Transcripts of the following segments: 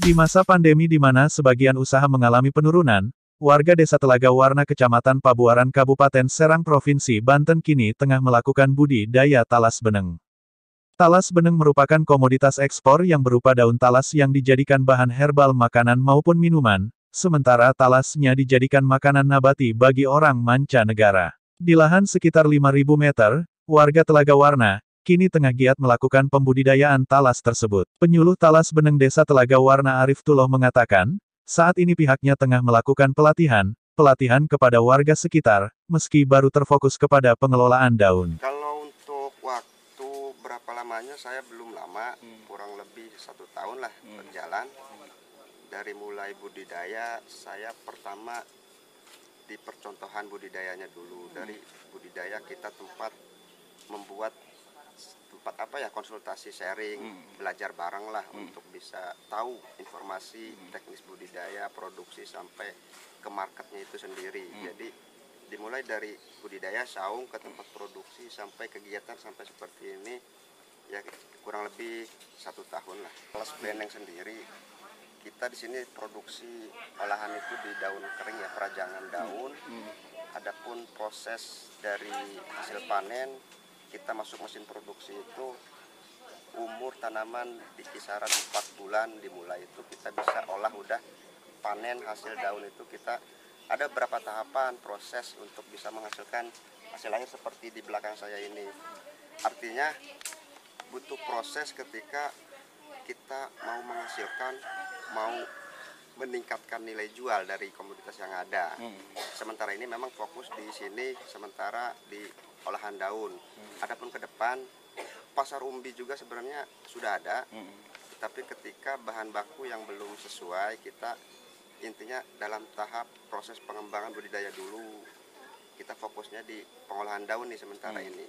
Di masa pandemi di mana sebagian usaha mengalami penurunan, warga Desa Telaga Warna Kecamatan Pabuaran Kabupaten Serang Provinsi Banten kini tengah melakukan budidaya talas beneng. Talas beneng merupakan komoditas ekspor yang berupa daun talas yang dijadikan bahan herbal makanan maupun minuman, sementara talasnya dijadikan makanan nabati bagi orang mancanegara. Di lahan sekitar 5.000 meter, warga Telaga Warna kini tengah giat melakukan pembudidayaan talas tersebut. Penyuluh talas beneng Desa Telaga Warna Arif Tuloh mengatakan, saat ini pihaknya tengah melakukan pelatihan kepada warga sekitar, meski baru terfokus kepada pengelolaan daun. Kalau untuk waktu berapa lamanya saya belum lama, kurang lebih 1 tahun lah berjalan. Dari mulai budidaya, saya pertama di percontohan budidayanya dulu. Dari budidaya kita membuat tempat konsultasi sharing, belajar bareng lah untuk bisa tahu informasi teknis budidaya, produksi sampai ke marketnya itu sendiri. Jadi dimulai dari budidaya saung ke tempat produksi sampai kegiatan sampai seperti ini ya kurang lebih 1 tahun lah. Talas beneng sendiri kita di sini produksi olahan itu di daun kering ya, perajangan daun. Adapun proses dari hasil panen kita masuk mesin produksi itu umur tanaman di kisaran 4 bulan dimulai itu kita bisa olah udah panen hasil daun itu. Kita ada beberapa tahapan proses untuk bisa menghasilkan hasil akhir seperti di belakang saya ini. Artinya butuh proses ketika kita mau menghasilkan, mau meningkatkan nilai jual dari komoditas yang ada. Sementara ini memang fokus di sini sementara di olahan daun. Adapun ke depan pasar umbi juga sebenarnya sudah ada, tapi ketika bahan baku yang belum sesuai, kita intinya dalam tahap proses pengembangan budidaya dulu. Kita fokusnya di pengolahan daun nih sementara ini.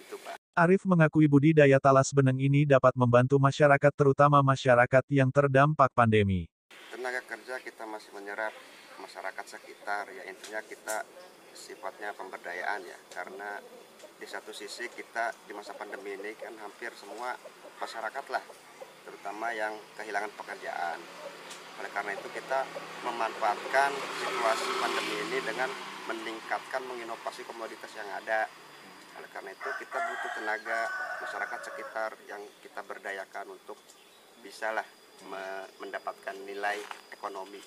Itu Pak. Arif mengakui budidaya talas beneng ini dapat membantu masyarakat terutama masyarakat yang terdampak pandemi. Tenaga kerja kita masih menyerap masyarakat sekitar ya, intinya kita sifatnya pemberdayaan ya, karena di satu sisi kita di masa pandemi ini kan hampir semua masyarakat lah terutama yang kehilangan pekerjaan. Oleh karena itu kita memanfaatkan situasi pandemi ini dengan meningkatkan, menginovasi komoditas yang ada. Oleh karena itu kita butuh tenaga masyarakat sekitar yang kita berdayakan untuk bisalah mendapatkan nilai ekonomi.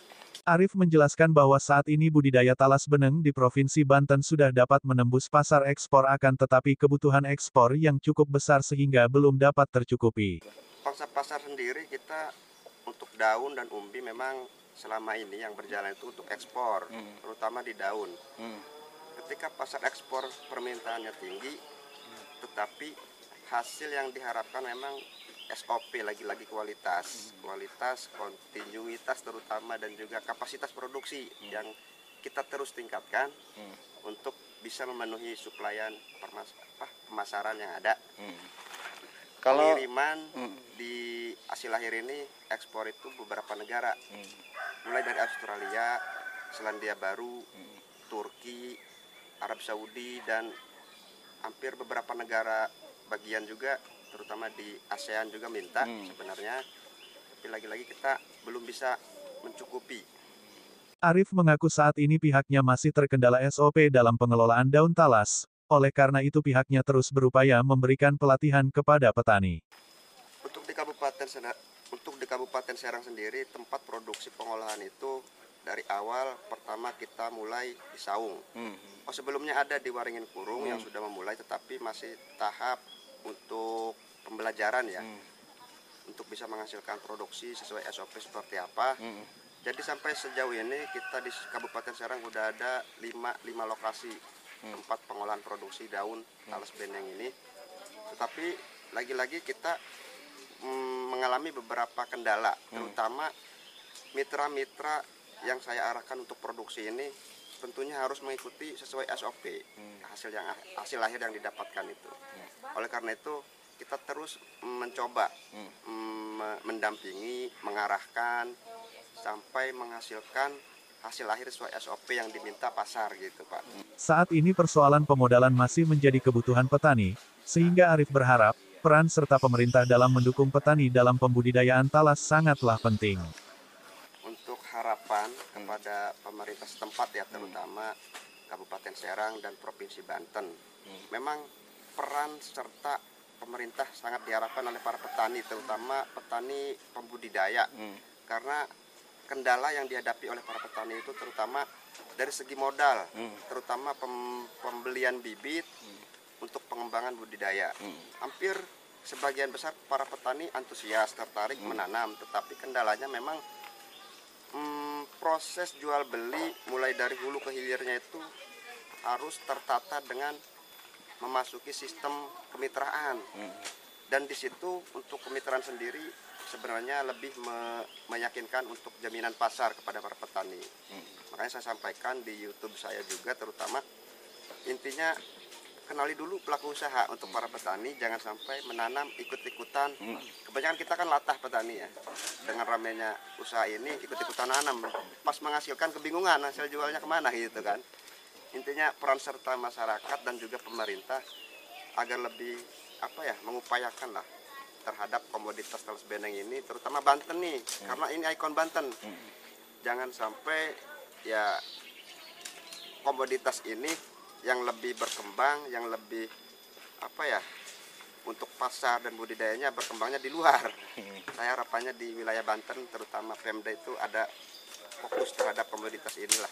Arif menjelaskan bahwa saat ini budidaya talas beneng di Provinsi Banten sudah dapat menembus pasar ekspor, akan tetapi kebutuhan ekspor yang cukup besar sehingga belum dapat tercukupi. Konsep pasar sendiri kita untuk daun dan umbi memang selama ini yang berjalan itu untuk ekspor, terutama di daun. Ketika pasar ekspor permintaannya tinggi, tetapi hasil yang diharapkan memang SOP, lagi-lagi kualitas, kontinuitas terutama, dan juga kapasitas produksi yang kita terus tingkatkan untuk bisa memenuhi suplaian pemasaran yang ada. Kalau pengiriman di hasil akhir ini ekspor itu beberapa negara, mulai dari Australia, Selandia Baru, Turki, Arab Saudi, dan hampir beberapa negara bagian juga, terutama di ASEAN juga minta sebenarnya, tapi lagi-lagi kita belum bisa mencukupi. Arif mengaku saat ini pihaknya masih terkendala SOP dalam pengelolaan daun talas, oleh karena itu pihaknya terus berupaya memberikan pelatihan kepada petani. Untuk di Kabupaten Serang sendiri, tempat produksi pengolahan itu dari awal pertama kita mulai di saung. Sebelumnya ada di Waringin Kurung yang sudah memulai, tetapi masih tahap untuk pembelajaran ya, untuk bisa menghasilkan produksi sesuai SOP seperti apa. Jadi sampai sejauh ini kita di Kabupaten Serang udah ada 5 lokasi tempat pengolahan produksi daun talas beneng ini. Tetapi lagi-lagi kita mengalami beberapa kendala, terutama mitra-mitra yang saya arahkan untuk produksi ini tentunya harus mengikuti sesuai SOP hasil akhir yang didapatkan itu. Oleh karena itu kita terus mencoba mendampingi, mengarahkan sampai menghasilkan hasil akhir sesuai SOP yang diminta pasar gitu Pak. Saat ini persoalan pemodalan masih menjadi kebutuhan petani, sehingga Arif berharap peran serta pemerintah dalam mendukung petani dalam pembudidayaan talas sangatlah penting. kepada pemerintah setempat ya, terutama Kabupaten Serang dan Provinsi Banten. Memang peran serta pemerintah sangat diharapkan oleh para petani, terutama petani pembudidaya, karena kendala yang dihadapi oleh para petani itu terutama dari segi modal, terutama pembelian bibit untuk pengembangan budidaya. Hampir sebagian besar para petani antusias tertarik menanam, tetapi kendalanya memang proses jual beli mulai dari hulu ke hilirnya itu harus tertata dengan memasuki sistem kemitraan. Dan di situ untuk kemitraan sendiri sebenarnya lebih meyakinkan untuk jaminan pasar kepada para petani. Makanya saya sampaikan di YouTube saya juga, terutama intinya kenali dulu pelaku usaha untuk para petani, jangan sampai menanam ikut-ikutan. Kebanyakan kita kan latah petani ya, dengan ramainya usaha ini ikut-ikutan nanam, pas menghasilkan kebingungan hasil jualnya kemana gitu kan. Intinya peran serta masyarakat dan juga pemerintah agar lebih mengupayakan lah terhadap komoditas talas beneng ini, terutama Banten nih, karena ini ikon Banten. Jangan sampai ya komoditas ini yang lebih berkembang, yang lebih untuk pasar dan budidayanya berkembangnya di luar. Saya harapannya di wilayah Banten terutama Pemda itu ada fokus terhadap komoditas inilah.